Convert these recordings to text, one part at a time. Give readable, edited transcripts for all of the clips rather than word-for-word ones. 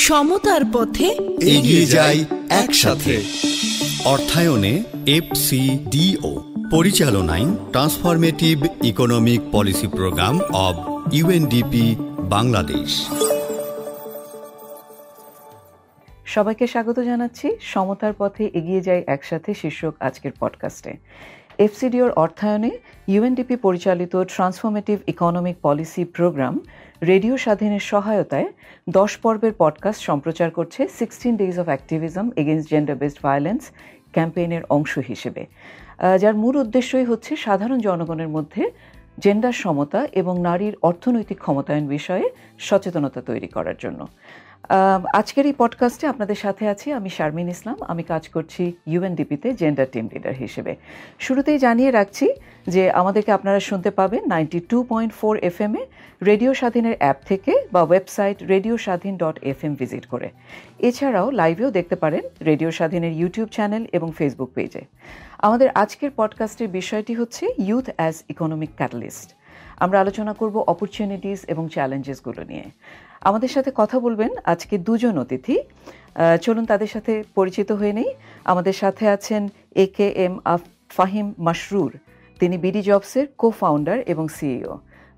সমতার পথে এগিয়ে যাই একসাথে। অর্থায়নে FCDO, পরিচালনায় transformative economic policy programme of UNDP Bangladesh. সবাইকে স্বাগত জানাচ্ছি সমতার পথে এগিয়ে যাই একসাথে শীর্ষক আজকের পডকাস্টে। FCDOর অর্থায়নে UNDP পরিচালিত transformative economic policy programme radio স্বাধীনের সহায়তায় 10 পর্বের পডকাস্ট সম্প্রচার করছে 16 Days of Activism Against Gender-Based Violence ক্যাম্পেইনের অংশ হিসেবে, যার মূল উদ্দেশ্যই হচ্ছে সাধারণ জনগণের মধ্যে জেন্ডার সমতা এবং নারীর অর্থনৈতিক ক্ষমতায়ন বিষয়ে সচেতনতা তৈরি করার জন্য। আজকের এই পডকাস্টে আপনাদের সাথে আছি আমি শারমিন ইসলাম। আমি কাজ করছি UNDP-তে জেন্ডার টিম লিডার হিসেবে। শুরুতেই জানিয়ে রাখছি যে আমাদেরকে আপনারা শুনতে পাবেন 92.4 FM-এ রেডিও স্বাধীনের অ্যাপ থেকে বা ওয়েবসাইট radioswadhin.fm ভিজিট করে। এছাড়াও লাইভেও দেখতে পারেন রেডিও স্বাধীনের ইউটিউব চ্যানেল এবং ফেসবুক পেজে। আমাদের আজকের পডকাস্টের বিষয়টি হচ্ছে ইউথ অ্যাজ ইকোনমিক ক্যাটালিস্ট। আমরা আলোচনা করব অপরচুনিটিস এবং চ্যালেঞ্জেসগুলো নিয়ে। আমাদের সাথে কথা বলবেন আজকে দুজন অতিথি। চলুন তাদের সাথে পরিচিত হয়ে নেই। আমাদের সাথে আছেন AKM ফাহিম মাসরুর, তিনি বিডি জবসের কো-ফাউন্ডার এবং CEO।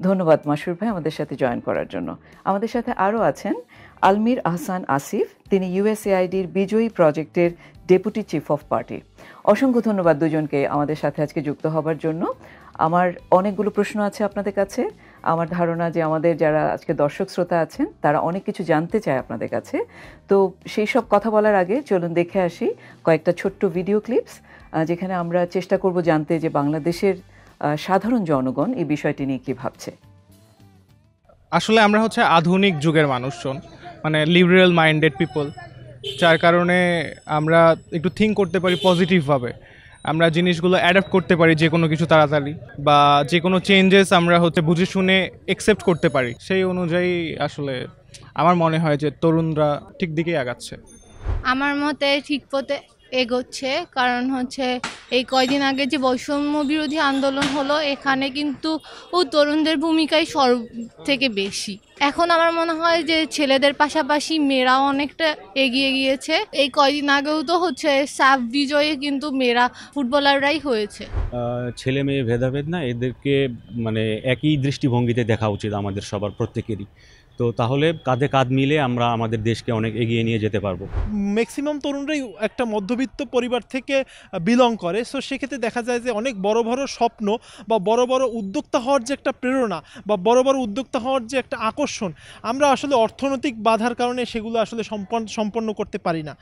ধন্যবাদ মাসরুর ভাই আমাদের সাথে জয়েন করার জন্য। আমাদের সাথে আরও আছেন আলমির আহসান আসিফ, তিনি USAIDর বিজয়ী প্রজেক্টের ডেপুটি চিফ অফ পার্টি। অসংখ্য ধন্যবাদ দুজনকে আমাদের সাথে আজকে যুক্ত হবার জন্য। আমার অনেকগুলো প্রশ্ন আছে আপনাদের কাছে। আমার ধারণা যে আমাদের যারা আজকে দর্শক শ্রোতা আছেন তারা অনেক কিছু জানতে চায় আপনাদের কাছে। তো সেই সব কথা বলার আগে চলুন দেখে আসি কয়েকটা ছোট্ট ভিডিও ক্লিপস, যেখানে আমরা চেষ্টা করব জানতে যে বাংলাদেশের সাধারণ জনগণ এই বিষয়টি নিয়ে কী ভাবছে। আসলে আমরা হচ্ছে আধুনিক যুগের মানুষজন, মানে লিবারেল মাইন্ডেড পিপল, যার কারণে আমরা একটু থিঙ্ক করতে পারি পজিটিভভাবে। আমরা জিনিসগুলো অ্যাডাপ্ট করতে পারি, যে কোনো কিছু তাড়াতাড়ি, বা যে কোনো চেঞ্জেস আমরা হচ্ছে বুঝে শুনে অ্যাকসেপ্ট করতে পারি। সেই অনুযায়ী আসলে আমার মনে হয় যে তরুণরা ঠিক দিকেই আগাচ্ছে। আমার মতে ঠিক পথে এগোচ্ছে, কারণ হচ্ছে এই কয়দিন আগে যে বৈষম্য বিরোধী আন্দোলন হলো, এখানে কিন্তু তরুণদের ভূমিকাই সব থেকে বেশি। এখন আমার মনে হয় যে ছেলেদের পাশাপাশি মেয়েরাও অনেকটা এগিয়ে গিয়েছে। এই কয়দিন আগেও তো হচ্ছে সাফ বিজয়ে কিন্তু মেয়েরা ফুটবলাররাই হয়েছে। ছেলে মেয়ে ভেদাভেদ না, এদেরকে মানে একই দৃষ্টিভঙ্গিতে দেখা উচিত আমাদের সবার, প্রত্যেকেরই। তো তাহলে কাঁধে কাঁধ মিলে আমরা আমাদের দেশকে অনেক এগিয়ে নিয়ে যেতে পারবো। ম্যাক্সিমাম তরুণরাই একটা মধ্যবিত্ত পরিবার থেকে বিলং করে, সো সেক্ষেত্রে দেখা যায় যে অনেক বড় বড় স্বপ্ন বা বড় বড় উদ্যোক্তা হওয়ার যে একটা প্রেরণা বা বড় বড় উদ্যোক্তা হওয়ার যে একটা আকর্ষণ, আমরা আসলে অর্থনৈতিক বাধার কারণে সেগুলো আসলে সম্পন্ন করতে পারি না।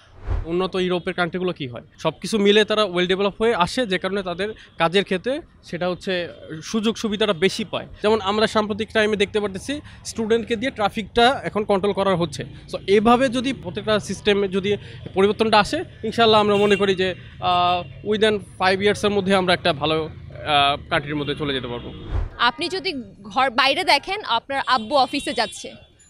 উন্নত ইউরোপের কান্ট্রিগুলো কী হয়, সব কিছু মিলে তারা ওয়েল ডেভেলপ হয়ে আসে, যে কারণে তাদের কাজের ক্ষেত্রে সেটা হচ্ছে সুযোগ সুবিধাটা বেশি পায়। যেমন আমরা সাম্প্রতিক টাইমে দেখতে পাচ্ছি স্টুডেন্টকে দিয়ে ট্রাফিকটা এখন কন্ট্রোল করা হচ্ছে। সো এভাবে যদি প্রত্যেকটা সিস্টেমে যদি পরিবর্তনটা আসে, ইনশাল্লাহ আমরা মনে করি যে উইদিন 5 ইয়ার্সের মধ্যে আমরা একটা ভালো কান্ট্রির মধ্যে চলে যেতে পারবো। আপনি যদি ঘর বাইরে দেখেন, আপনার আব্বু অফিসে যাচ্ছে,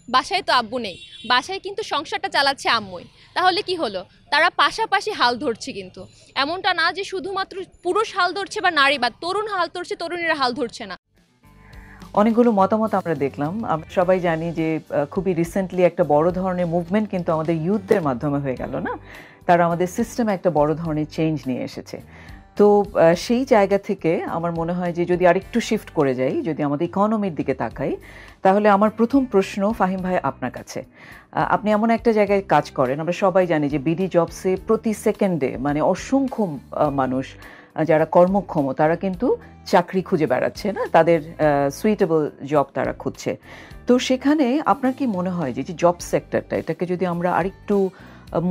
বাসায় তো আব্বু নেই, বাসায় কিন্তু সংসারটা চালাচ্ছে আম্মুই। তাহলে কি হলো, তারা পাশাপাশি হাল ধরছে। কিন্তু এমনটা না যে শুধুমাত্র পুরুষ হাল ধরছে বা নারী বা তরুণ হাল ধরছে, তরুণীরা হাল ধরছে না। অনেকগুলো মতামত আমরা দেখলাম। আমরা সবাই জানি যে খুবই রিসেন্টলি একটা বড় ধরনের মুভমেন্ট কিন্তু আমাদের ইউথদের মাধ্যমে হয়ে গেল না, তারা আমাদের সিস্টেমে একটা বড় ধরনের চেঞ্জ নিয়ে এসেছে। তো সেই জায়গা থেকে আমার মনে হয় যে যদি আরেকটু শিফট করে যাই, যদি আমাদের ইকোনমির দিকে তাকাই, তাহলে আমার প্রথম প্রশ্ন ফাহিম ভাই আপনার কাছে। আপনি এমন একটা জায়গায় কাজ করেন, আমরা সবাই জানি যে বিডি জবসে প্রতি সেকেন্ডে মানে অসংখ্য মানুষ যারা কর্মক্ষম তারা কিন্তু চাকরি খুঁজে বেড়াচ্ছে না, তাদের সুইটেবল জব তারা খুঁজছে। তো সেখানে আপনার কি মনে হয় যে জব সেক্টরটা, এটাকে যদি আমরা আরেকটু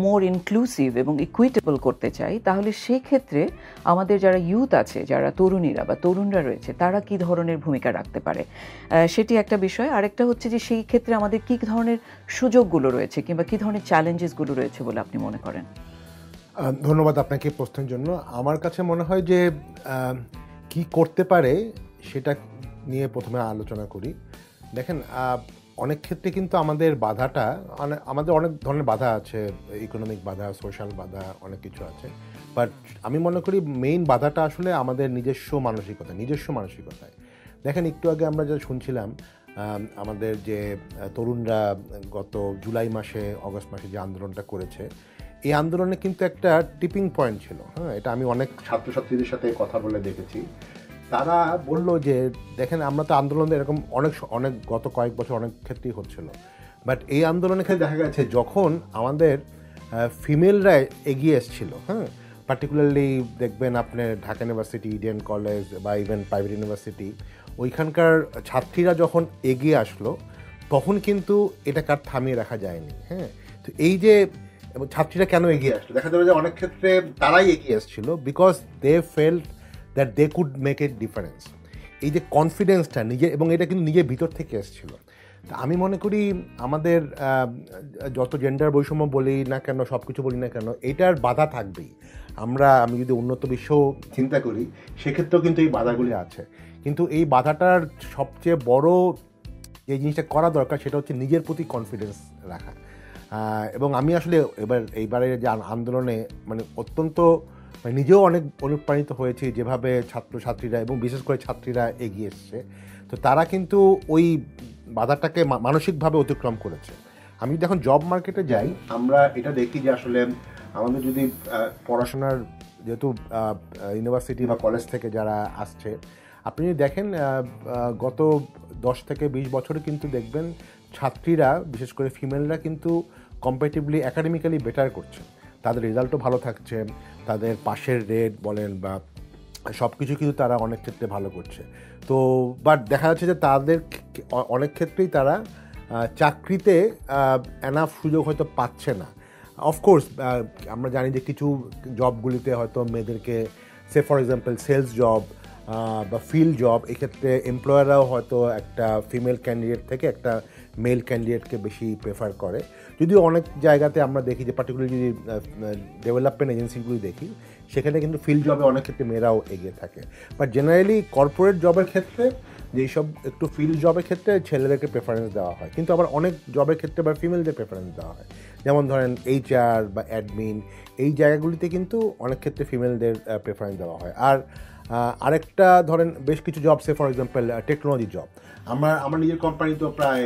মোর ইনক্লুসিভ এবং ইকুইটেবল করতে চাই, তাহলে সেক্ষেত্রে আমাদের যারা ইউথ আছে, যারা তরুণীরা বা তরুণরা রয়েছে, তারা কি ধরনের ভূমিকা রাখতে পারে, সেটি একটা বিষয়। আরেকটা হচ্ছে যে সেই ক্ষেত্রে আমাদের কী ধরনের সুযোগগুলো রয়েছে কিংবা কী ধরনের চ্যালেঞ্জেসগুলো রয়েছে বলে আপনি মনে করেন? ধন্যবাদ আপনাকে প্রশ্নের জন্য। আমার কাছে মনে হয় যে কি করতে পারে সেটা নিয়ে প্রথমে আলোচনা করি। দেখেন, অনেক ক্ষেত্রে কিন্তু আমাদের বাধাটা, আমাদের অনেক ধরনের বাধা আছে, ইকোনমিক বাধা, সোশ্যাল বাধা, অনেক কিছু আছে। বাট আমি মনে করি মেইন বাধাটা আসলে আমাদের নিজস্ব মানসিকতায়। দেখেন, একটু আগে আমরা যা শুনছিলাম আমাদের যে তরুণরা গত জুলাই মাসে অগস্ট মাসে যে আন্দোলনটা করেছে, এই আন্দোলনে কিন্তু একটা টিপিং পয়েন্ট ছিল। হ্যাঁ, এটা আমি অনেক ছাত্রছাত্রীদের সাথে কথা বলে দেখেছি। তারা বলল যে দেখেন, আমরা তো আন্দোলনে এরকম অনেক গত কয়েক বছর অনেক ক্ষেত্রেই হচ্ছিল, বাট এই আন্দোলনের ক্ষেত্রে দেখা গেছে যখন আমাদের ফিমেলরা এগিয়ে এসেছিল, হ্যাঁ, পার্টিকুলারলি দেখবেন আপনার ঢাকা ইউনিভার্সিটি, ইডেন কলেজ বা ইভেন প্রাইভেট ইউনিভার্সিটি, ওইখানকার ছাত্রীরা যখন এগিয়ে আসলো তখন কিন্তু এটাকে আর থামিয়ে রাখা যায়নি। হ্যাঁ, তো এই যে ছাত্রীরা কেন এগিয়ে আসলো, দেখা যাবে যে অনেক ক্ষেত্রে তারাই এগিয়ে এসেছিল because they felt that they could make a difference. এই যে কনফিডেন্সটা নিজের, এবং এটা কিন্তু নিজের ভিতর থেকে এসেছিল। তা আমি মনে করি আমাদের যত জেন্ডার বৈষম্য বলি না কেন, সব কিছু বলি না কেন, এটার বাধা থাকবেই। আমি যদি উন্নত বিশ্ব চিন্তা করি সেক্ষেত্রেও কিন্তু এই বাধাগুলি আছে, কিন্তু এই বাধাটার সবচেয়ে বড় যে জিনিসটা করা দরকার সেটা হচ্ছে নিজের প্রতি কনফিডেন্স রাখা। এবং আমি আসলে এইবারে যে আন্দোলনে মানে অত্যন্ত নিজেও অনেক অনুপ্রাণিত হয়েছি যেভাবে ছাত্রছাত্রীরা এবং বিশেষ করে ছাত্রীরা এগিয়ে এসছে। তো তারা কিন্তু ওই বাধাটাকে মানসিকভাবে অতিক্রম করেছে। আমি যদি এখন জব মার্কেটে যাই, আমরা এটা দেখি যে আসলে আমাদের যদি পড়াশোনার, যেহেতু ইউনিভার্সিটি বা কলেজ থেকে যারা আসছে, আপনি যদি দেখেন গত 10 থেকে 20 বছরে কিন্তু দেখবেন ছাত্রীরা, বিশেষ করে ফিমেলরা কিন্তু কম্পারেটিভলি একাডেমিক্যালি বেটার করছে, তাদের রেজাল্টও ভালো থাকছে, তাদের পাশের রেট বলেন বা সব কিছু কিন্তু তারা অনেক ক্ষেত্রে ভালো করছে। তো বাট দেখা যাচ্ছে যে তাদের অনেক ক্ষেত্রেই তারা চাকরিতে এনাফ সুযোগ হয়তো পাচ্ছে না। অফকোর্স আমরা জানি যে কিছু জবগুলিতে হয়তো মেয়েদেরকে, সে ফর এক্সাম্পল সেলস জব বা ফিল্ড জব, এক্ষেত্রে এমপ্লয়াররাও হয়তো একটা ফিমেল ক্যান্ডিডেট থেকে একটা মেল ক্যান্ডিডেটকে বেশি প্রেফার করে। যদিও অনেক জায়গাতে আমরা দেখি যে পার্টিকুলারলি যদি ডেভেলপমেন্ট এজেন্সিগুলি দেখি, সেখানে কিন্তু ফিল্ড জবে অনেক ক্ষেত্রে মেয়েরাও এগিয়ে থাকে। বাট জেনারেলি কর্পোরেট জবের ক্ষেত্রে, যেসব একটু ফিল্ড জবের ক্ষেত্রে ছেলেদেরকে প্রেফারেন্স দেওয়া হয়, কিন্তু আবার অনেক জবের ক্ষেত্রে আবার ফিমেলদের প্রেফারেন্স দেওয়া হয়। যেমন ধরেন HR বা অ্যাডমিন, এই জায়গাগুলিতে কিন্তু অনেক ক্ষেত্রে ফিমেলদের প্রেফারেন্স দেওয়া হয়। আর আরেকটা ধরেন বেশ কিছু job, say for example technology job, আমার নিজের কোম্পানি তো প্রায়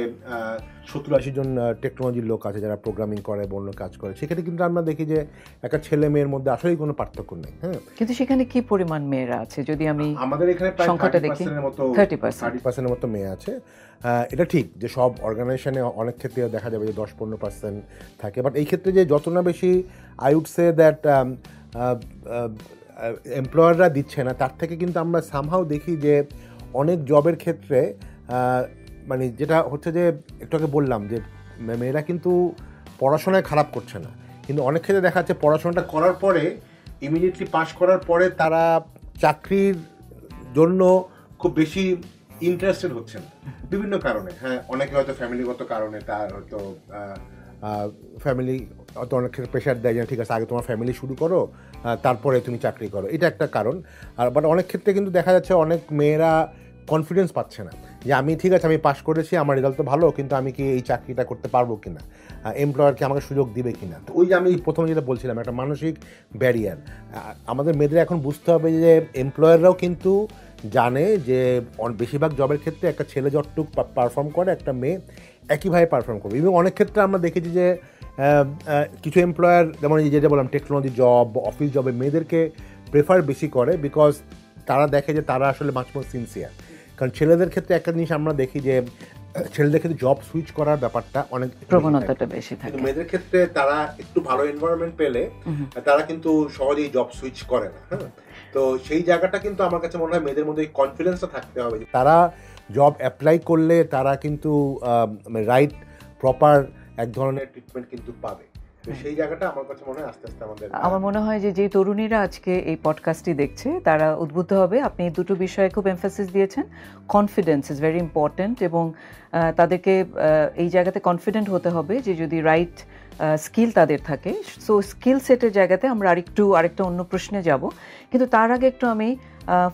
70-80 জন টেকনোলজির লোক আছে যারা প্রোগ্রামিং করে বা অন্য কাজ করে। সেক্ষেত্রে কিন্তু আমরা দেখি যে একটা ছেলে মেয়ের মধ্যে আসলেই কোনো পার্থক্য নেই। হ্যাঁ, কিন্তু সেখানে কি পরিমাণ মেয়েরা আছে যদি আমি আমাদের এখানে প্রায় 30% মতো মেয়ে আছে। এটা ঠিক যে সব অর্গানাইজেশনে অনেক ক্ষেত্রে দেখা যাবে যে 10-15% থাকে, বাট এই ক্ষেত্রে যে যত না বেশি আই উড সে দ্যাট এমপ্লয়াররা দিচ্ছে না, তার থেকে কিন্তু আমরা সামহাও দেখি যে অনেক জবের ক্ষেত্রে মানে যেটা হচ্ছে যে একটু আগে বললাম যে মেয়েরা কিন্তু পড়াশোনায় খারাপ করছে না, কিন্তু অনেক ক্ষেত্রে দেখা যাচ্ছে পড়াশোনাটা করার পরে, ইমিডিয়েটলি পাস করার পরে তারা চাকরির জন্য খুব বেশি ইন্টারেস্টেড হচ্ছে না বিভিন্ন কারণে। হ্যাঁ, অনেকে হয়তো ফ্যামিলিগত কারণে, তার হয়তো ফ্যামিলি হয়তো অনেক ক্ষেত্রে প্রেশার দেয় যে ঠিক আছে আগে তোমার ফ্যামিলি শুরু করো, তারপরে তুমি চাকরি করো, এটা একটা কারণ। আর বাট অনেক ক্ষেত্রে কিন্তু দেখা যাচ্ছে অনেক মেয়েরা কনফিডেন্স পাচ্ছে না যে আমি ঠিক আছে, আমি পাস করেছি, আমার রেজাল্ট তো ভালো, কিন্তু আমি কি এই চাকরিটা করতে পারবো কিনা, এমপ্লয়ারকে আমাকে সুযোগ দিবে কিনা। তো ওই যে আমি প্রথমে যেটা বলছিলাম, একটা মানসিক ব্যারিয়ার। আমাদের মেয়েদের এখন বুঝতে হবে যে এমপ্লয়াররাও কিন্তু জানে যে বেশিরভাগ জবের ক্ষেত্রে একটা ছেলে যতটুকু পারফর্ম করে একটা মেয়ে একইভাবে পারফর্ম করবে। এবং অনেক ক্ষেত্রে আমরা দেখেছি যে কিছু এমপ্লয়ার, যেমন যেটা বললাম টেকনোলজি জব, অফিস জবে মেয়েদেরকে প্রেফার বেশি করে, বিকজ তারা দেখে যে তারা আসলে মাছ মোর সিনসিয়ার। কারণ ছেলেদের ক্ষেত্রে একটা জিনিস আমরা দেখি যে ছেলেদের ক্ষেত্রে জব সুইচ করার ব্যাপারটা অনেক প্রবণতাটা বেশি থাকে, মেয়েদের ক্ষেত্রে তারা একটু ভালো এনভায়রনমেন্ট পেলে তারা কিন্তু সহজেই জব সুইচ করে না। হ্যাঁ, তো সেই জায়গাটা কিন্তু আমার কাছে মনে হয় মেয়েদের মধ্যে কনফিডেন্সটা থাকতে হবে, তারা জব অ্যাপ্লাই করলে তারা কিন্তু রাইট প্রপার এক ধরনের ট্রিটমেন্ট কিন্তু পাবে। সেই জায়গাটা আমার কাছে মনে হয় আস্তে আস্তে আমার মনে হয় যে তরুণীরা আজকে এই পডকাস্টটি দেখছে তারা উদ্বুদ্ধ হবে। আপনি দুটো বিষয়ে খুব এমফাসিস দিয়েছেন, কনফিডেন্স ইজ ভেরি ইম্পর্ট্যান্ট, এবং তাদেরকে এই জায়গাতে কনফিডেন্ট হতে হবে যে যদি রাইট স্কিল তাদের থাকে। সো স্কিল সেটের জায়গাতে আমরা আরেকটা অন্য প্রশ্নে যাব, কিন্তু তার আগে একটু আমি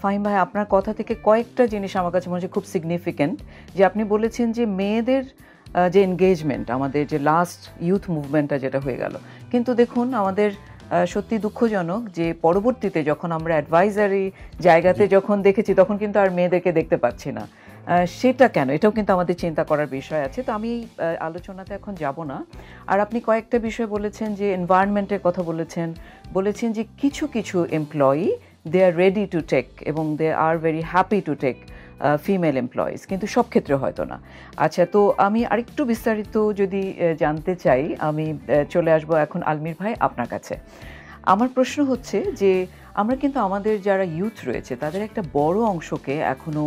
ফাহিম ভাই আপনার কথা থেকে কয়েকটা জিনিস আমার কাছে মনে হচ্ছে খুব সিগনিফিক্যান্ট। যে আপনি বলেছেন যে মেয়েদের যে এনগেজমেন্ট, আমাদের যে লাস্ট ইউথ মুভমেন্টটা যেটা হয়ে গেল, কিন্তু দেখুন আমাদের সত্যি দুঃখজনক যে পরবর্তীতে যখন আমরা অ্যাডভাইজারি জায়গাতে যখন দেখেছি তখন কিন্তু আর মেয়েদেরকে দেখতে পাচ্ছি না। সেটা কেন, এটাও কিন্তু আমাদের চিন্তা করার বিষয় আছে। তো আমি আলোচনাতে এখন যাব না। আর আপনি কয়েকটা বিষয় বলেছেন, যে এনভায়রনমেন্টের কথা বলেছেন যে কিছু কিছু employee they are ready to take এবং they are very happy to take female employees, কিন্তু সব ক্ষেত্রে হয়তো না। আচ্ছা, তো আমি আরেকটু বিস্তারিত যদি জানতে চাই, আমি চলে আসবো এখন আলমির ভাই আপনার কাছে। আমার প্রশ্ন হচ্ছে যে আমরা কিন্তু আমাদের যারা ইউথ রয়েছে তাদের একটা বড় অংশকে এখনও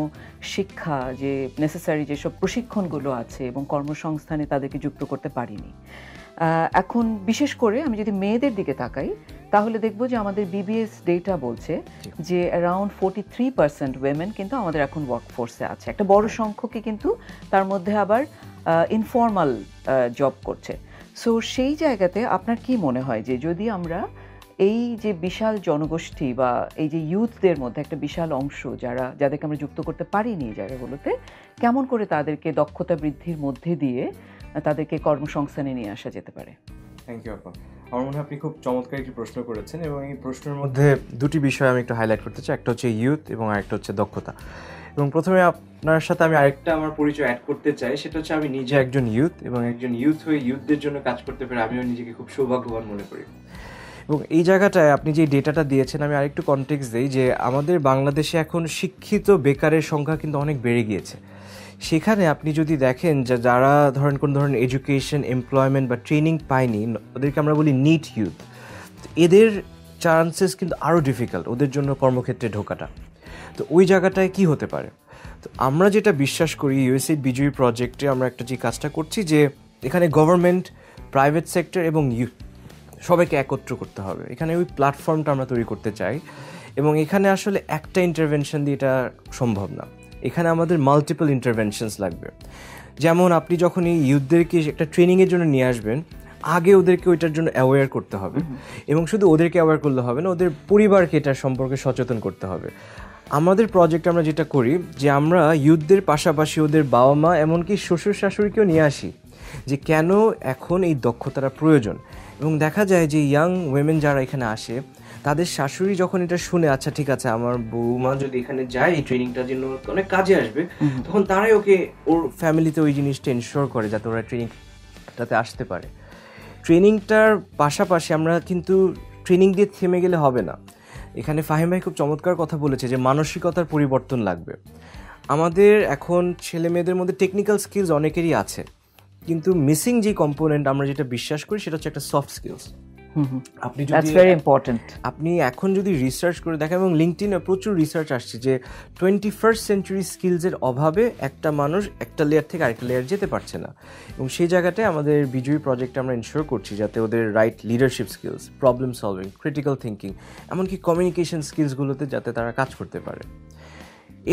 শিক্ষা, যে নেসেসারি যেসব প্রশিক্ষণগুলো আছে এবং কর্মসংস্থানে তাদেরকে যুক্ত করতে পারিনি। এখন বিশেষ করে আমি যদি মেয়েদের দিকে তাকাই তাহলে দেখবো যে আমাদের বিবিএস ডেটা বলছে যে অ্যারাউন্ড 43% ওয়েমেন কিন্তু আমাদের এখন ওয়ার্কফোর্সে আছে। একটা বড় সংখ্যকই কিন্তু তার মধ্যে আবার ইনফর্মাল জব করছে। সো সেই জায়গাতে আপনার কি মনে হয় যে যদি আমরা এই যে বিশাল জনগোষ্ঠী বা এই যে ইউথদের মধ্যে একটা বিশাল অংশ যাদেরকে আমরা যুক্ত করতে পারিনি এই জায়গাগুলোতে, কেমন করে তাদেরকে দক্ষতা বৃদ্ধির মধ্যে দিয়ে তাদেরকে কর্মসংস্থানে নিয়ে আসা যেতে পারে? থ্যাংক ইউ আপা। আমার মনে হয় আপনি খুব চমৎকার একটি প্রশ্ন করেছেন, এবং এই প্রশ্নের মধ্যে দুটি বিষয় আমি একটু হাইলাইট করতে চাই। একটা হচ্ছে ইউথ এবং আরেকটা হচ্ছে দক্ষতা। এবং প্রথমে আপনার সাথে আমি আরেকটা আমার পরিচয় অ্যাড করতে চাই, সেটা হচ্ছে আমি নিজে একজন ইউথ, এবং একজন ইউথ হয়ে ইউথদের জন্য কাজ করতে পেরে আমিও নিজেকে খুব সৌভাগ্যবান মনে করি। এবং এই জায়গাটায় আপনি যে ডেটাটা দিয়েছেন, আমি আরেকটু কনটেক্সট দিই যে আমাদের বাংলাদেশে এখন শিক্ষিত বেকারের সংখ্যা কিন্তু অনেক বেড়ে গিয়েছে। সেখানে আপনি যদি দেখেন যে যারা ধরেন কোন ধরনের এডুকেশন, এমপ্লয়মেন্ট বা ট্রেনিং পায়নি, ওদেরকে আমরা বলি নিট ইউথ, এদের চান্সেস কিন্তু আরও ডিফিকাল্ট ওদের জন্য কর্মক্ষেত্রে ঢোকাটা। তো ওই জায়গাটায় কি হতে পারে? তো আমরা যেটা বিশ্বাস করি ইউএসএইড বিজয়ী প্রজেক্টে আমরা একটা যে কাজটা করছি, যে এখানে গভর্নমেন্ট, প্রাইভেট সেক্টর এবং ইউথ সবাইকে একত্র করতে হবে। এখানে ওই প্ল্যাটফর্মটা আমরা তৈরি করতে চাই, এবং এখানে আসলে একটা ইন্টারভেনশন দিয়ে এটা সম্ভব না। এখানে আমাদের মাল্টিপল ইন্টারভেনশনস লাগবে। যেমন আপনি যখন এই ইউথদেরকে একটা ট্রেনিংয়ের জন্য নিয়ে আসবেন, আগে ওদেরকে ওইটার জন্য অ্যাওয়্যার করতে হবে, এবং শুধু ওদেরকে অ্যাওয়্যার করলে হবে না, ওদের পরিবারকে এটার সম্পর্কে সচেতন করতে হবে। আমাদের প্রজেক্টে আমরা যেটা করি যে আমরা ইউথদের পাশাপাশি ওদের বাবা মা, এমনকি শ্বশুর শাশুড়িকেও নিয়ে আসি, যে কেন এখন এই দক্ষতাটা প্রয়োজন। এবং দেখা যায় যে ইয়াং ওয়েমেন যারা এখানে আসে, তাদের শাশুড়ি যখন এটা শুনে, আচ্ছা ঠিক আছে আমার বৌমা যদি এখানে যায় এই ট্রেনিংটার জন্য অনেক কাজে আসবে, তখন তারাই ওকে ওর ফ্যামিলিতে ওই জিনিসটা এনশিওর করে যাতে ওরা ট্রেনিংটাতে আসতে পারে। ট্রেনিংটার পাশাপাশি আমরা কিন্তু ট্রেনিং দিয়ে থেমে গেলে হবে না। এখানে ফাহিম ভাই খুব চমৎকার কথা বলেছে যে মানসিকতার পরিবর্তন লাগবে। আমাদের এখন ছেলে মেয়েদের মধ্যে টেকনিক্যাল স্কিলস অনেকেরই আছে, কিন্তু মিসিং যে কম্পোনেন্ট আমরা যেটা বিশ্বাস করি সেটা হচ্ছে একটা সফট স্কিলস। আপনি এখন যদি রিসার্চ করে দেখেন, এবং লিঙ্কডইনে প্রচুর রিসার্চ আসছে যে 21st সেঞ্চুরি স্কিলসের অভাবে একটা মানুষ একটা লেয়ার থেকে আরেকটা লেয়ার যেতে পারছে না। এবং সেই জায়গাটায় আমাদের বিজয়ী প্রজেক্টে আমরা ইনশিওর করছি যাতে ওদের right leadership skills, problem solving, critical thinking, এমনকি কমিউনিকেশন স্কিলসগুলোতে যাতে তারা কাজ করতে পারে।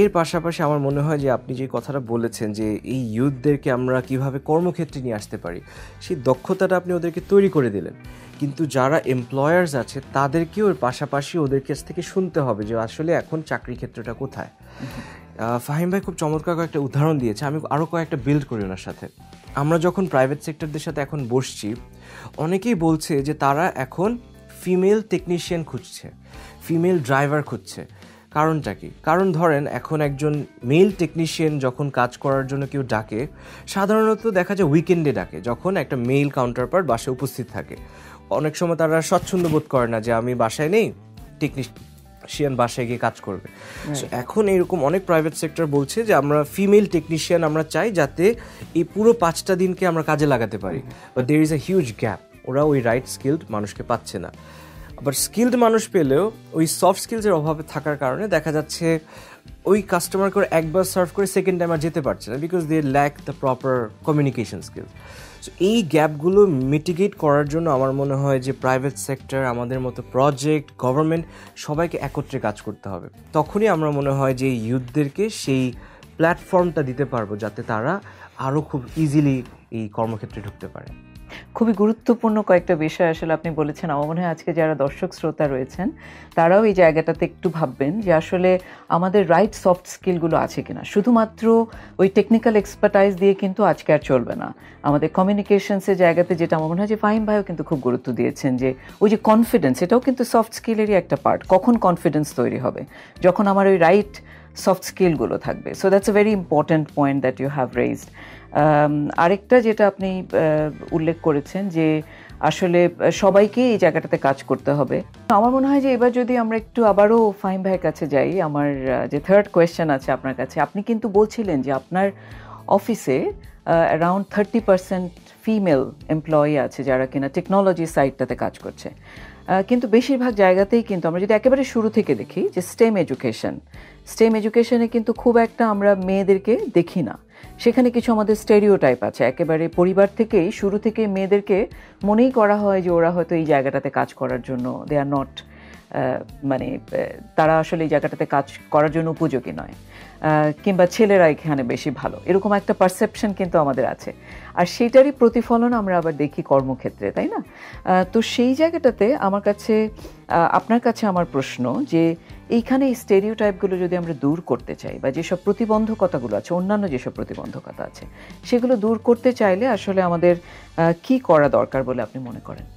এর পাশাপাশি আমার মনে হয় যে আপনি যে কথাটা বলেছেন যে এই ইউথদেরকে আমরা কিভাবে কর্মক্ষেত্রে নিয়ে আসতে পারি, সেই দক্ষতাটা আপনি ওদেরকে তৈরি করে দিলেন, কিন্তু যারা এমপ্লয়ার্স আছে তাদেরকেও এর পাশাপাশি ওদের কাছ থেকে শুনতে হবে যে আসলে এখন চাকরি ক্ষেত্রটা কোথায়। ফাহিম ভাই খুব চমৎকার কয়েকটা উদাহরণ দিয়েছে, আমি আরও কয়েকটা বিল্ড করি ওনার সাথে। আমরা যখন প্রাইভেট সেক্টরদের সাথে এখন বসছি, অনেকেই বলছে যে তারা এখন ফিমেল টেকনিশিয়ান খুঁজছে, ফিমেল ড্রাইভার খুঁজছে। কারণটা কি? কারণ ধরেন এখন একজন মেল টেকনিশিয়ান যখন কাজ করার জন্য কেউ ডাকে, সাধারণত দেখা যায় উইকেন্ডে ডাকে, যখন একটা মেল কাউন্টারপার্ট বাসায় উপস্থিত থাকে। অনেক সময় তারা স্বচ্ছন্দ বোধ করে না যে আমি বাসায় নেই, টেকনিশিয়ান বাসায় গিয়ে কাজ করবে। এখন এরকম অনেক প্রাইভেট সেক্টর বলছে যে আমরা ফিমেল টেকনিশিয়ান আমরা চাই যাতে এই পুরো 5টা দিনকে আমরা কাজে লাগাতে পারি, but there is a huge gap. ওরা ওই রাইট স্কিলড মানুষকে পাচ্ছে না। আবার স্কিলড মানুষ পেলেও ওই সফট স্কিলসের অভাবে থাকার কারণে দেখা যাচ্ছে ওই কাস্টমার করে একবার সার্ভ করে সেকেন্ড টাইম আর যেতে পারছে না, because they lack the proper communication skill. So এই গ্যাপগুলো মিটিগেট করার জন্য আমার মনে হয় যে প্রাইভেট সেক্টর, আমাদের মতো প্রজেক্ট, গভর্নমেন্ট সবাইকে একত্রে কাজ করতে হবে। তখনই আমরা মনে হয় যে ইউথদেরকে সেই প্ল্যাটফর্মটা দিতে পারবো যাতে তারা আরও খুব ইজিলি এই কর্মক্ষেত্রে ঢুকতে পারে। খুবই গুরুত্বপূর্ণ কয়েকটা বিষয় আসলে আপনি বলেছেন। আমার মনে হয় আজকে যারা দর্শক শ্রোতা রয়েছেন তারাও এই জায়গাটাতে একটু ভাববেন যে আসলে আমাদের রাইট সফট স্কিলগুলো আছে কিনা। শুধুমাত্র ওই টেকনিক্যাল এক্সপার্টাইজ দিয়ে কিন্তু আজকে আর চলবে না। আমাদের কমিউনিকেশনসের জায়গাতে যেটা আমার মনে হয় যে ফাহিম ভাইও কিন্তু খুব গুরুত্ব দিয়েছেন যে ওই যে কনফিডেন্স, এটাও কিন্তু সফট স্কিলেরই একটা পার্ট। কখন কনফিডেন্স তৈরি হবে? যখন আমার ওই রাইট সফট স্কিলগুলো থাকবে। So that's a very important point that you have raised. আরেকটা যেটা আপনি উল্লেখ করেছেন যে আসলে সবাইকে এই জায়গাটাতে কাজ করতে হবে। আমার মনে হয় যে এবার যদি আমরা একটু আবারও ফাহিম ভাইয়ের কাছে যাই, আমার যে থার্ড কোয়েশ্চেন আছে আপনার কাছে, আপনি কিন্তু বলছিলেন যে আপনার অফিসে অ্যারাউন্ড 30% ফিমেল এমপ্লয়ি আছে যারা কিনা টেকনোলজি সাইডটাতে কাজ করছে, কিন্তু বেশিরভাগ জায়গাতেই কিন্তু আমরা যদি একেবারে শুরু থেকে দেখি যে স্টেম এডুকেশনে কিন্তু খুব একটা আমরা মেয়েদেরকে দেখি না। সেখানে কিছু আমাদের স্টেরিওটাইপ আছে, একেবারে পরিবার থেকেই শুরু থেকে মেয়েদেরকে মনেই করা হয় যে ওরা হয়তো এই জায়গাটাতে কাজ করার জন্য দে আর নট, মানে তারা আসলে এই জায়গাটাতে কাজ করার জন্য উপযোগী নয়, কিংবা ছেলেরা এখানে বেশি ভালো, এরকম একটা পারসেপশন কিন্তু আমাদের আছে। আর সেইটারই প্রতিফলন আমরা আবার দেখি কর্মক্ষেত্রে, তাই না? তো সেই জায়গাটাতে আমার কাছে আপনার কাছে আমার প্রশ্ন যে এইখানে এই স্টেরিওটাইপগুলো যদি আমরা দূর করতে চাই, বা যেসব প্রতিবন্ধকতাগুলো আছে, অন্যান্য যেসব প্রতিবন্ধকতা আছে, সেগুলো দূর করতে চাইলে আসলে আমাদের কি করা দরকার বলে আপনি মনে করেন?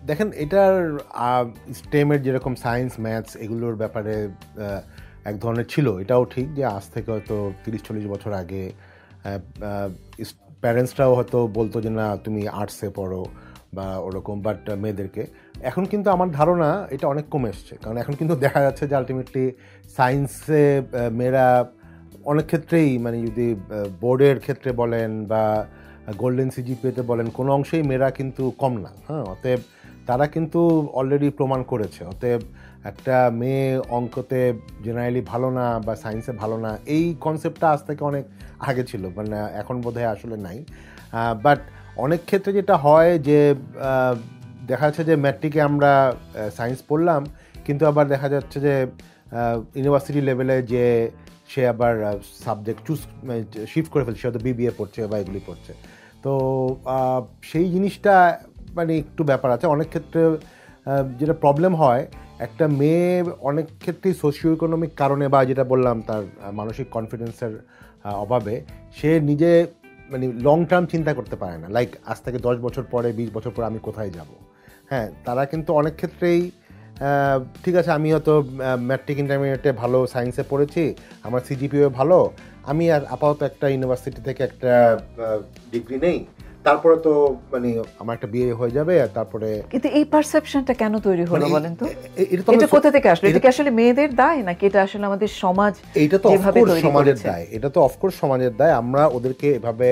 দেখেন, এটার স্টেমের যেরকম সায়েন্স, ম্যাথস, এগুলোর ব্যাপারে এক ধরনের ছিল, এটাও ঠিক যে আজ থেকে হয়তো 30-40 বছর আগে প্যারেন্টসরাও হয়তো বলতো যে না তুমি আর্টসে পড়ো বা ওরকম, বাট মেয়েদেরকে এখন কিন্তু আমার ধারণা এটা অনেক কমে এসছে। কারণ এখন কিন্তু দেখা যাচ্ছে যে আলটিমেটলি সায়েন্সে মেয়েরা অনেক ক্ষেত্রেই, মানে যদি বোর্ডের ক্ষেত্রে বলেন বা গোল্ডেন সিজিপিএতে বলেন, কোনো অংশেই মেয়েরা কিন্তু কম না। হ্যাঁ, অতএব তারা কিন্তু অলরেডি প্রমাণ করেছে। অতএব একটা মেয়ে অঙ্কতে জেনারেলি ভালো না বা সায়েন্সে ভালো না, এই কনসেপ্টটা আজ থেকে অনেক আগে ছিল, মানে এখন বোধহয় আসলে নাই। বাট অনেক ক্ষেত্রে যেটা হয় যে দেখা যাচ্ছে যে ম্যাট্রিকে আমরা সায়েন্স পড়লাম, কিন্তু আবার দেখা যাচ্ছে যে ইউনিভার্সিটি লেভেলে যে সে আবার সাবজেক্ট শিফট করে ফেলছে, সে হয়তো বিবিএ পড়ছে বা এগুলি পড়ছে। তো সেই জিনিসটা মানে একটু ব্যাপার আছে। অনেক ক্ষেত্রে যেটা প্রবলেম হয়, একটা মেয়ে অনেক ক্ষেত্রেই সোশিও ইকোনমিক কারণে বা যেটা বললাম তার মানসিক কনফিডেন্সের অভাবে সে নিজে মানে লং টার্ম চিন্তা করতে পারে না, লাইক আজ থেকে 10 বছর পরে, 20 বছর পরে আমি কোথায় যাব। হ্যাঁ, তারা কিন্তু অনেক ক্ষেত্রেই ঠিক আছে, আমি হয়তো ম্যাট্রিক ইন্টারমিডিয়েটে ভালো সায়েন্সে পড়েছি, আমার সিজিপিও ভালো, আমি আর আপাতত একটা ইউনিভার্সিটি থেকে একটা ডিগ্রি নেই, তারপরে তো মানে আমার একটা বিয়ে হয়ে যাবে। আর তারপরে কিন্তু এই পারসেপশনটা কেন তৈরি হলো বলেন তো? এটা কোথা থেকে আসলো? এটা কি আসলে মেয়েদের দায়, নাকি এটা আসলে আমাদের সমাজ যেভাবে তৈরি করেছে? সমাজের দায়, এটা তো অফকোর্স সমাজের দায়। আমরা ওদেরকে এভাবে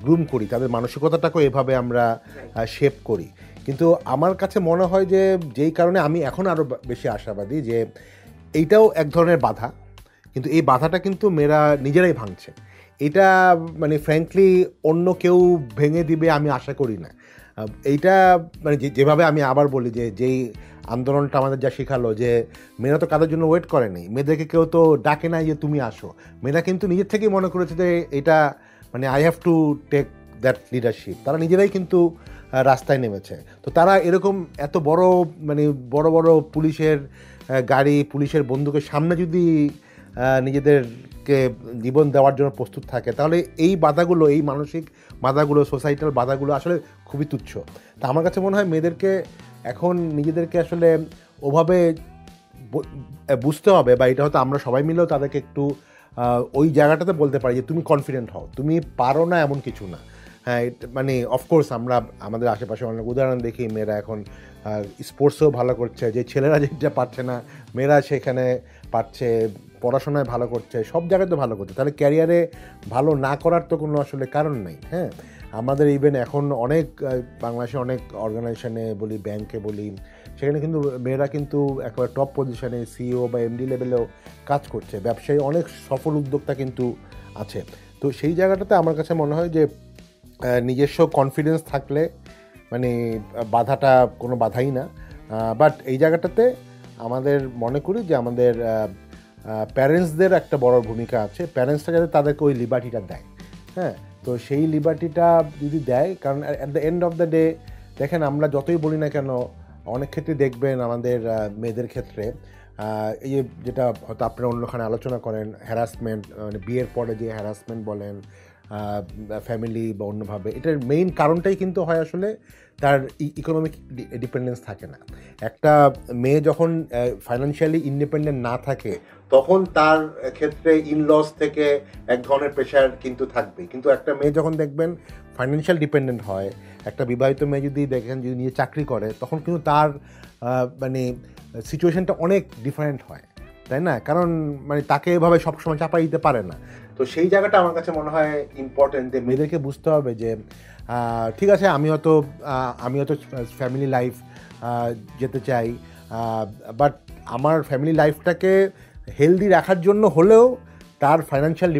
গ্রুম করি, তাদের মানসিকতাটাকেও এভাবে আমরা শেপ করি। কিন্তু আমার কাছে মনে হয় যে যেই কারণে আমি এখন আরও বেশি আশাবাদী যে এইটাও এক ধরনের বাধা, কিন্তু এই বাধাটা কিন্তু মেয়েরা নিজেরাই ভাঙছে। এটা মানে ফ্র্যাঙ্কলি অন্য কেউ ভেঙে দিবে আমি আশা করি না। এইটা মানে যেভাবে আমি আবার বলি যে যেই আন্দোলনটা আমাদের যা শেখালো যে মেয়েরা তো কাদের জন্য ওয়েট করেনি, মেয়েদেরকে কেউ তো ডাকে নাই যে তুমি আসো, মেয়েরা কিন্তু নিজের থেকেই মনে করেছে যে এটা মানে I have to take that leadership. তারা নিজেরাই কিন্তু রাস্তায় নেমেছে। তো তারা এরকম এত বড় মানে বড় বড় পুলিশের গাড়ি, পুলিশের বন্দুকের সামনে যদি নিজেদেরকে জীবন দেওয়ার জন্য প্রস্তুত থাকে, তাহলে এই বাধাগুলো, এই মানসিক বাধাগুলো, সোসাইটাল বাধাগুলো আসলে খুবই তুচ্ছ। তা আমার কাছে মনে হয় মেয়েদেরকে এখন নিজেদেরকে আসলে ওভাবে বুঝতে হবে, বা এটা হয়তো আমরা সবাই মিলেও তাদেরকে একটু ওই জায়গাটাতে বলতে পারি যে তুমি কনফিডেন্ট হও, তুমি পারো না এমন কিছু না। হ্যাঁ, মানে অফকোর্স আমরা আমাদের আশেপাশে অনেক উদাহরণ দেখি, মেয়েরা এখন স্পোর্টসেও ভালো করছে, যে ছেলেরা যেটা পারছে না মেয়েরা সেখানে পারছে, পড়াশোনায় ভালো করছে, সব জায়গায় তো ভালো করছে। তাহলে ক্যারিয়ারে ভালো না করার তো কোনো আসলে কারণ নেই। হ্যাঁ, আমাদের ইভেন এখন অনেক বাংলাদেশে অনেক অর্গানাইজেশনে বলি, ব্যাংকে বলি, সেখানে কিন্তু মেয়েরা কিন্তু একেবারে টপ পজিশনে সিইও বা এমডি লেভেলেও কাজ করছে, ব্যবসায়ী অনেক সফল উদ্যোক্তা কিন্তু আছে। তো সেই জায়গাটাতে আমার কাছে মনে হয় যে নিজস্ব কনফিডেন্স থাকলে মানে বাধাটা কোনো বাধাই না। বাট এই জায়গাটাতে আমাদের মনে করি যে আমাদের প্যারেন্টসদের একটা বড় ভূমিকা আছে। প্যারেন্টসরা যাতে তাদেরকে ওই লিবার্টিটা দেয়। হ্যাঁ, তো সেই লিবার্টিটা যদি দেয়, কারণ at the end of the day দেখেন আমরা যতই বলি না কেন, অনেক ক্ষেত্রে দেখবেন আমাদের মেয়েদের ক্ষেত্রে এই যেটা হয়তো আপনারা অন্যখানে আলোচনা করেন, হ্যারাসমেন্ট, মানে বিয়ের পরে যে হ্যারাসমেন্ট বলেন ফ্যামিলি বা অন্যভাবে, এটার মেইন কারণটাই কিন্তু হয় আসলে তার ইকোনমিক ডিপেন্ডেন্স থাকে না। একটা মেয়ে যখন ফাইন্যান্সিয়ালি ইন্ডিপেন্ডেন্ট না থাকে তখন তার ক্ষেত্রে ইনলস থেকে এক ধরনের প্রেশার কিন্তু থাকবেই। কিন্তু একটা মেয়ে যখন দেখবেন ফাইন্যান্সিয়াল ডিপেন্ডেন্ট হয়, একটা বিবাহিত মেয়ে যদি দেখেন যদি নিজে চাকরি করে, তখন কিন্তু তার মানে সিচুয়েশনটা অনেক ডিফারেন্ট হয়, তাই না? কারণ মানে তাকে এভাবে সবসময় চাপাই দিতে পারে না। তো সেই জায়গাটা আমার কাছে মনে হয় ইম্পর্টেন্ট, যে মেয়েদেরকে বুঝতে হবে যে ঠিক আছে আমি হয়তো ফ্যামিলি লাইফ যেতে চাই, বাট আমার ফ্যামিলি লাইফটাকে হেলদি রাখার জন্য হলেও তার ফাইন্যান্সিয়াল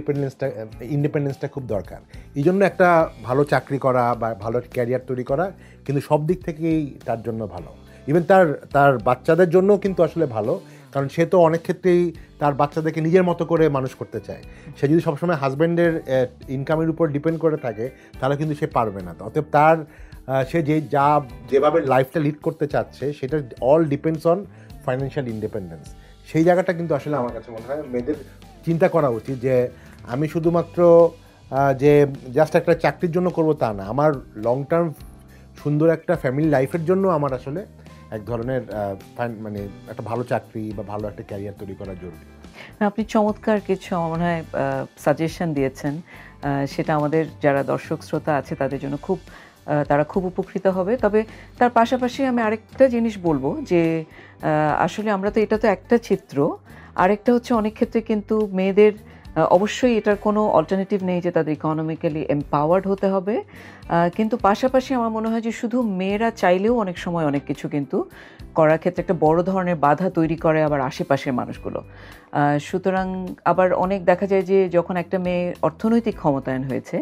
ইন্ডিপেন্ডেন্সটা খুব দরকার। এই জন্য একটা ভালো চাকরি করা বা ভালো ক্যারিয়ার তৈরি করা কিন্তু সব দিক থেকেই তার জন্য ভালো। ইভেন তার বাচ্চাদের জন্যও কিন্তু আসলে ভালো, কারণ সে তো অনেক ক্ষেত্রেই তার বাচ্চাদেরকে নিজের মতো করে মানুষ করতে চায়। সে যদি সবসময় হাজব্যান্ডের ইনকামের উপর ডিপেন্ড করে থাকে তাহলে কিন্তু সে পারবে না। অতএব তার সে যেভাবে লাইফটা লিড করতে চাচ্ছে সেটা all depends on financial independence. সেই জায়গাটা কিন্তু আসলে আমার কাছে মনে হয় মেয়েদের চিন্তা করা উচিত যে আমি শুধুমাত্র যে জাস্ট একটা চাকরির জন্য করব তা না, আমার লং টার্ম সুন্দর একটা ফ্যামিলি লাইফের জন্য আমার আসলে এক ধরনের মানে একটা ভালো চাকরি বা ভালো একটা ক্যারিয়ার তৈরি করা জরুরি। আপনি চমৎকার কিছু মনে হয় সাজেশন দিয়েছেন, সেটা আমাদের যারা দর্শক শ্রোতা আছে তাদের জন্য তারা খুব উপকৃত হবে। তবে তার পাশাপাশি আমি আরেকটা জিনিস বলবো যে আসলে আমরা তো এটা তো একটা চিত্র, আরেকটা হচ্ছে অনেক ক্ষেত্রে কিন্তু মেয়েদের অবশ্যই এটার কোনো অল্টারনেটিভ নেই যে তাদের ইকোনমিক্যালি এম্পাওয়ার্ড হতে হবে, কিন্তু পাশাপাশি আমার মনে হয় যে শুধু মেয়েরা চাইলেও অনেক সময় অনেক কিছু কিন্তু করার ক্ষেত্রে একটা বড় ধরনের বাধা তৈরি করে আবার আশেপাশের মানুষগুলো। সুতরাং আবার অনেক দেখা যায় যে যখন একটা মেয়ে অর্থনৈতিক ক্ষমতায়ন হয়েছে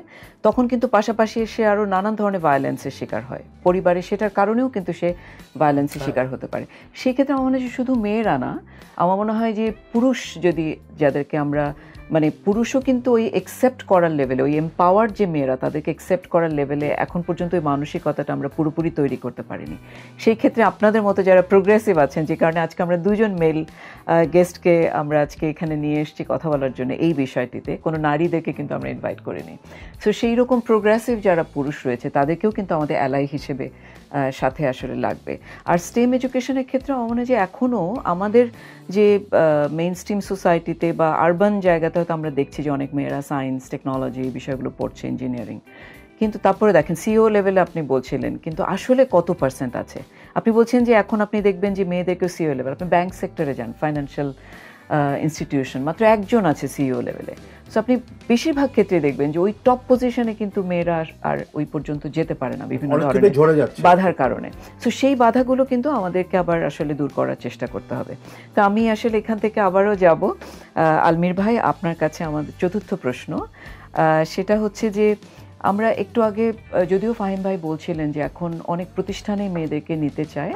তখন কিন্তু পাশাপাশি সে আরও নানান ধরনের ভায়োলেন্সের শিকার হয় পরিবারে, সেটার কারণেও কিন্তু সে ভায়োলেন্সের শিকার হতে পারে। সেক্ষেত্রে আমার মনে হয় যে শুধু মেয়েরা না, আমার মনে হয় যে পুরুষ যদি যাদেরকে আমরা মানে পুরুষও কিন্তু ওই একসেপ্ট করার লেভেলে, ওই এম্পাওয়ার্ড যে মেয়েরা তাদেরকে একসেপ্ট করার লেভেলে এখন পর্যন্ত ওই মানসিকতাটা আমরা পুরোপুরি তৈরি করতে পারিনি। সেই ক্ষেত্রে আপনাদের মতো যারা প্রোগ্রেসিভ আছেন, যে কারণে আজকে আমরা দুজন মেল গেস্টকে আমরা আজকে এখানে নিয়ে এসেছি কথা বলার জন্য এই বিষয়টিতে, কোনো নারীদেরকে কিন্তু আমরা ইনভাইট করিনি। সো সেই রকম প্রোগ্রেসিভ যারা পুরুষ রয়েছে তাদেরকেও কিন্তু আমাদের অ্যালাই হিসেবে সাথে আসলে লাগবে। আর স্টেম এডুকেশনের ক্ষেত্রে আমার মনে হয় যে এখনও আমাদের যে মেইন স্ট্রিম সোসাইটিতে বা আরবান জায়গাতে হয়তো আমরা দেখছি যে অনেক মেয়েরা সায়েন্স টেকনোলজি এই বিষয়গুলো পড়ছে, ইঞ্জিনিয়ারিং, কিন্তু তারপরে দেখেন সিইও লেভেলে আপনি বলছিলেন, কিন্তু আসলে কত পার্সেন্ট আছে? আপনি বলছেন যে এখন আপনি দেখবেন যে মেয়েদেরকেও সিইও লেভেল, আপনি ব্যাংক সেক্টরে যান, ফাইন্যান্সিয়াল ইনস্টিটিউশন, মাত্র একজন আছে সিইও লেভেলে। সো আপনি বেশিরভাগ ক্ষেত্রে দেখবেন যে ওই টপ পজিশনে কিন্তু মেয়েরা আর ওই পর্যন্ত যেতে পারে না বিভিন্ন ধরনের বাধার কারণে। সো সেই বাধাগুলো কিন্তু আমাদেরকে আবার আসলে দূর করার চেষ্টা করতে হবে। তো আমি আসলে এখান থেকে আবারও যাব আলমির ভাই, আপনার কাছে আমাদের চতুর্থ প্রশ্ন, সেটা হচ্ছে যে আমরা একটু আগে যদিও ফাহিম ভাই বলছিলেন যে এখন অনেক প্রতিষ্ঠানে মেয়েদেরকে নিতে চায়,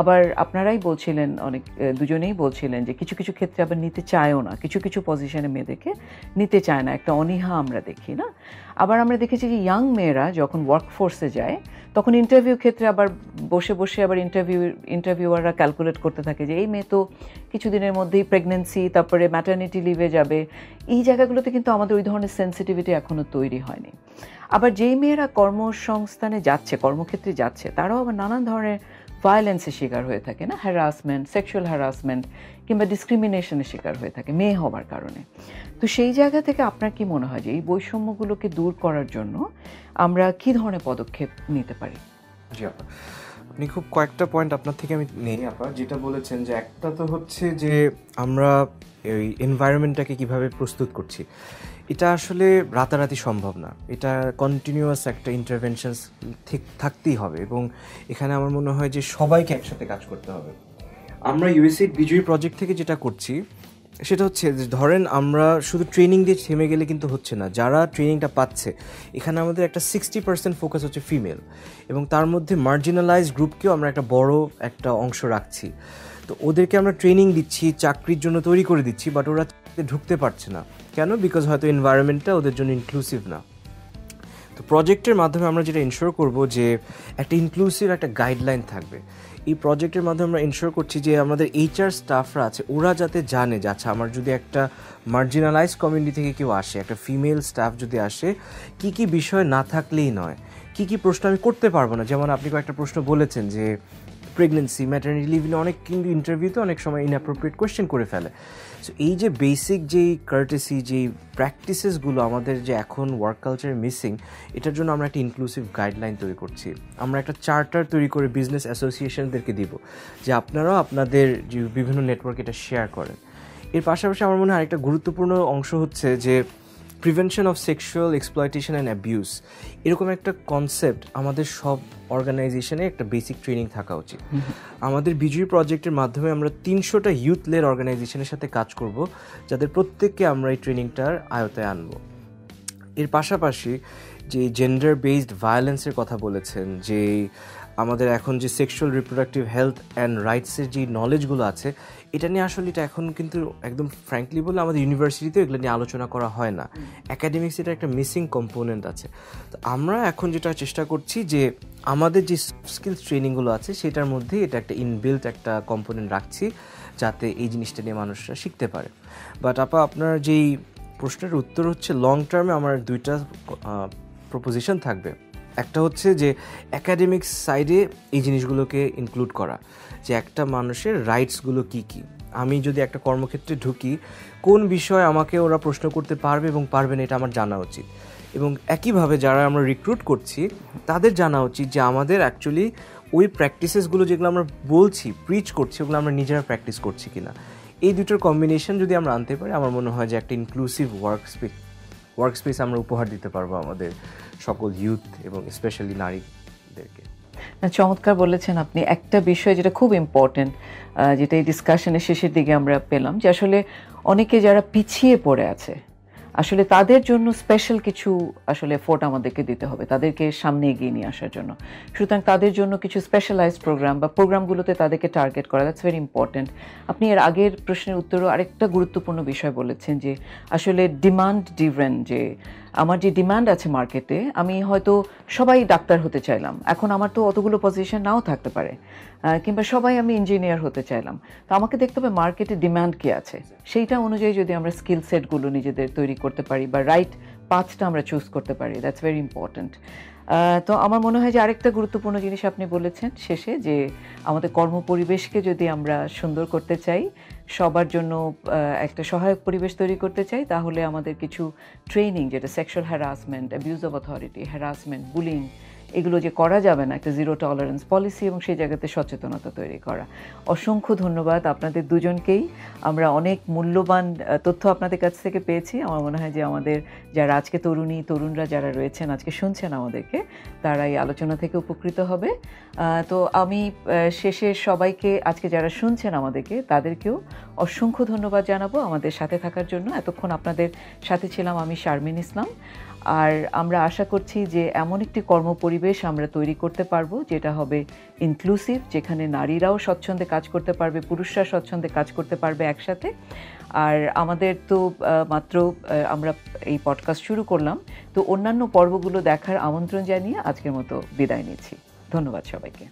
আবার আপনারাই বলছিলেন, অনেক দুজনেই বলছিলেন যে কিছু কিছু ক্ষেত্রে আবার নিতে চায়ও না, কিছু কিছু পজিশনে মেয়েদেরকে নিতে চায় না, একটা অনীহা আমরা দেখি না। আবার আমরা দেখেছি যে ইয়াং মেয়েরা যখন ওয়ার্কফোর্সে যায় তখন ইন্টারভিউ ক্ষেত্রে আবার বসে বসে আবার ইন্টারভিউয়াররা ক্যালকুলেট করতে থাকে যে এই মেয়ে তো কিছুদিনের মধ্যেই প্রেগনেন্সি, তারপরে ম্যাটারনিটি লিভে যাবে। এই জায়গাগুলোতে কিন্তু আমাদের ওই ধরনের সেন্সিটিভিটি এখনও তৈরি হয়নি। আবার যেই মেয়েরা কর্মসংস্থানে যাচ্ছে, কর্মক্ষেত্রে যাচ্ছে, তারাও আবার নানান ধরনের ভায়োলেন্সের শিকার হয়ে থাকে না, হ্যারাসমেন্ট, সেক্সুয়াল হ্যারাসমেন্ট কিংবা ডিসক্রিমিনেশনের শিকার হয়ে থাকে মেয়ে হওয়ার কারণে। তো সেই জায়গা থেকে আপনার কি মনে হয় যে এই বৈষম্যগুলোকে দূর করার জন্য আমরা কি ধরনের পদক্ষেপ নিতে পারি? জি আপা, আপনি খুব কয়েকটা পয়েন্ট আপনার থেকে আমি নেই আপা, যেটা বলেছেন যে একটা তো হচ্ছে যে আমরা এই এনভায়রনমেন্টটাকে কিভাবে প্রস্তুত করছি, এটা আসলে রাতারাতি সম্ভব না, এটা কন্টিনিউয়াস একটা ইন্টারভেনশন ঠিক থাকতেই হবে, এবং এখানে আমার মনে হয় যে সবাইকে একসাথে কাজ করতে হবে। আমরা ইউএসএইড বিজয়ী প্রজেক্ট থেকে যেটা করছি সেটা হচ্ছে যে ধরেন আমরা শুধু ট্রেনিং দিয়ে থেমে গেলে কিন্তু হচ্ছে না, যারা ট্রেনিংটা পাচ্ছে এখানে আমাদের একটা 60% ফোকাস হচ্ছে ফিমেল, এবং তার মধ্যে মার্জিনালাইজ গ্রুপকেও আমরা একটা বড় একটা অংশ রাখছি। তো ওদেরকে আমরা ট্রেনিং দিচ্ছি, চাকরির জন্য তৈরি করে দিচ্ছি, বাট ওরা ঢুকতে পারছে না কেন? বিকজ হয়তো এনভায়রনমেন্টটা ওদের জন্য ইনক্লুসিভ না। তো প্রজেক্টের মাধ্যমে আমরা যেটা ইনশিওর করব যে একটা ইনক্লুসিভ একটা গাইডলাইন থাকবে। এই প্রজেক্টের মাধ্যমে আমরা ইনশিওর করছি যে আমাদের HR স্টাফরা আছে ওরা যাতে জানে যে আচ্ছা আমার যদি একটা মার্জিনালাইজ কমিউনিটি থেকে কেউ আসে, একটা ফিমেল স্টাফ যদি আসে, কি কি বিষয় না থাকলেই নয়, কি কি প্রশ্ন আমি করতে পারবো না। যেমন আপনি কয়েকটা প্রশ্ন বলেছেন যে প্রেগনেন্সি, ম্যাটারনিটি লিভ নিয়ে অনেক কিন্তু ইন্টারভিউতে অনেক সময় ইনঅ্যাপ্রোপ্রিয়েট কোয়েশ্চেন করে ফেলে। সো এই যে বেসিক যেই কার্টেসি, যেই প্র্যাকটিসেসগুলো আমাদের যে এখন ওয়ার্ক কালচারে মিসিং, এটার জন্য আমরা একটা ইনক্লুসিভ গাইডলাইন তৈরি করছি। আমরা একটা চার্টার তৈরি করে বিজনেস অ্যাসোসিয়েশনদেরকে দিব যে আপনারাও আপনাদের যে বিভিন্ন নেটওয়ার্ক এটা শেয়ার করেন। এর পাশাপাশি আমার মনে হয় আরেকটা গুরুত্বপূর্ণ অংশ হচ্ছে যে prevention of sexual exploitation and abuse, এরকম একটা কনসেপ্ট আমাদের সব অর্গানাইজেশনে একটা বেসিক ট্রেনিং থাকা উচিত। আমাদের বিজয়ী প্রজেক্টের মাধ্যমে আমরা 300টা ইউথ লেড অর্গানাইজেশনের সাথে কাজ করব, যাদের প্রত্যেককে আমরা এই ট্রেনিংটার আয়তায় আনব। এর পাশাপাশি যে জেন্ডার বেসড ভায়োলেন্সের কথা বলেছেন, যে আমাদের এখন যে সেক্সুয়াল রিপ্রোডাক্টিভ হেলথ অ্যান্ড রাইটসের যে নলেজগুলো আছে, এটা নিয়ে আসলে এটা এখন কিন্তু একদম ফ্র্যাঙ্কলি বলে আমাদের ইউনিভার্সিটিতেও এগুলো নিয়ে আলোচনা করা হয় না। অ্যাকাডেমিক্স এটা একটা মিসিং কম্পোনেন্ট আছে। তো আমরা এখন যেটা চেষ্টা করছি যে আমাদের যে স্কিলস ট্রেনিংগুলো আছে সেটার মধ্যে এটা একটা ইনবিল্ট একটা কম্পোনেন্ট রাখছি, যাতে এই জিনিসটা নিয়ে মানুষরা শিখতে পারে। বাট আপনার যেই প্রশ্নের উত্তর হচ্ছে লং টার্মে আমার 2টা প্রপোজিশন থাকবে। একটা হচ্ছে যে অ্যাকাডেমিক্স সাইডে এই জিনিসগুলোকে ইনক্লুড করা, যে একটা মানুষের রাইটসগুলো কি কি। আমি যদি একটা কর্মক্ষেত্রে ঢুকি, কোন বিষয়ে আমাকে ওরা প্রশ্ন করতে পারবে এবং পারবে না এটা আমার জানা উচিত। এবং একইভাবে যারা আমরা রিক্রুট করছি তাদের জানা উচিত যে আমাদের অ্যাকচুয়ালি ওই প্র্যাকটিসেসগুলো যেগুলো আমরা বলছি, প্রিচ করছি, ওগুলো আমরা নিজেরা প্র্যাকটিস করছি কিনা। এই দুটোর কম্বিনেশন যদি আমরা আনতে পারি, আমার মনে হয় যে একটা ইনক্লুসিভ ওয়ার্ক স্পেস আমরা উপহার দিতে পারবো আমাদের সকল ইউথ এবং স্পেশালি নারীদেরকে। চমৎকার বলেছেন আপনি। একটা বিষয় যেটা খুব ইম্পর্টেন্ট, যেটা এই ডিসকাশনের শেষের দিকে আমরা পেলাম, যে আসলে অনেকে যারা পিছিয়ে পড়ে আছে, আসলে তাদের জন্য স্পেশাল কিছু আসলে এফোর্ট আমাদেরকে দিতে হবে তাদেরকে সামনে এগিয়ে নিয়ে আসার জন্য। সুতরাং তাদের জন্য কিছু স্পেশালাইজড প্রোগ্রাম বা প্রোগ্রামগুলোতে তাদেরকে টার্গেট করা, দ্যাটস ভেরি ইম্পর্টেন্ট। আপনি এর আগের প্রশ্নের উত্তরও আরেকটা গুরুত্বপূর্ণ বিষয় বলেছেন, যে আসলে ডিমান্ড ডিভেন, যে আমার যে ডিমান্ড আছে মার্কেটে, আমি হয়তো সবাই ডাক্তার হতে চাইলাম, এখন আমার তো অতগুলো পজিশন নাও থাকতে পারে, কিংবা সবাই আমি ইঞ্জিনিয়ার হতে চাইলাম, তো আমাকে দেখতে হবে মার্কেটে ডিমান্ড কী আছে, সেইটা অনুযায়ী যদি আমরা স্কিল সেটগুলো নিজেদের তৈরি করতে পারি বা রাইট পাথটা আমরা চুজ করতে পারি, দ্যাটস ভেরি ইম্পর্ট্যান্ট। তো আমার মনে হয় যে আরেকটা গুরুত্বপূর্ণ জিনিস আপনি বলেছেন শেষে, যে আমাদের কর্মপরিবেশকে যদি আমরা সুন্দর করতে চাই, সবার জন্য একটা সহায়ক পরিবেশ তৈরি করতে চাই, তাহলে আমাদের কিছু ট্রেনিং, যেটা sexual harassment, abuse of authority, harassment, bullying, এগুলো যে করা যাবে না, একটা জিরো টলারেন্স পলিসি এবং সেই জায়গাতে সচেতনতা তৈরি করা। অসংখ্য ধন্যবাদ আপনাদের দুজনকেই। আমরা অনেক মূল্যবান তথ্য আপনাদের কাছ থেকে পেয়েছি। আমার মনে হয় যে আমাদের যারা আজকে তরুণরা যারা রয়েছেন, আজকে শুনছেন আমাদেরকে, তারা এই আলোচনা থেকে উপকৃত হবে। তো আমি শেষে সবাইকে, আজকে যারা শুনছেন আমাদেরকে, তাদেরকেও অসংখ্য ধন্যবাদ জানাবো আমাদের সাথে থাকার জন্য। এতক্ষণ আপনাদের সাথে ছিলাম আমি শারমিন ইসলাম। আর আমরা আশা করছি যে এমন একটি কর্মপরিবেশ আমরা তৈরি করতে পারবো যেটা হবে ইনক্লুসিভ, যেখানে নারীরাও স্বচ্ছন্দে কাজ করতে পারবে, পুরুষরা স্বচ্ছন্দে কাজ করতে পারবে একসাথে। আর আমাদের তো মাত্র আমরা এই পডকাস্ট শুরু করলাম, তো অন্যান্য পর্বগুলো দেখার আমন্ত্রণ জানিয়ে আজকের মতো বিদায় নিচ্ছি। ধন্যবাদ সবাইকে।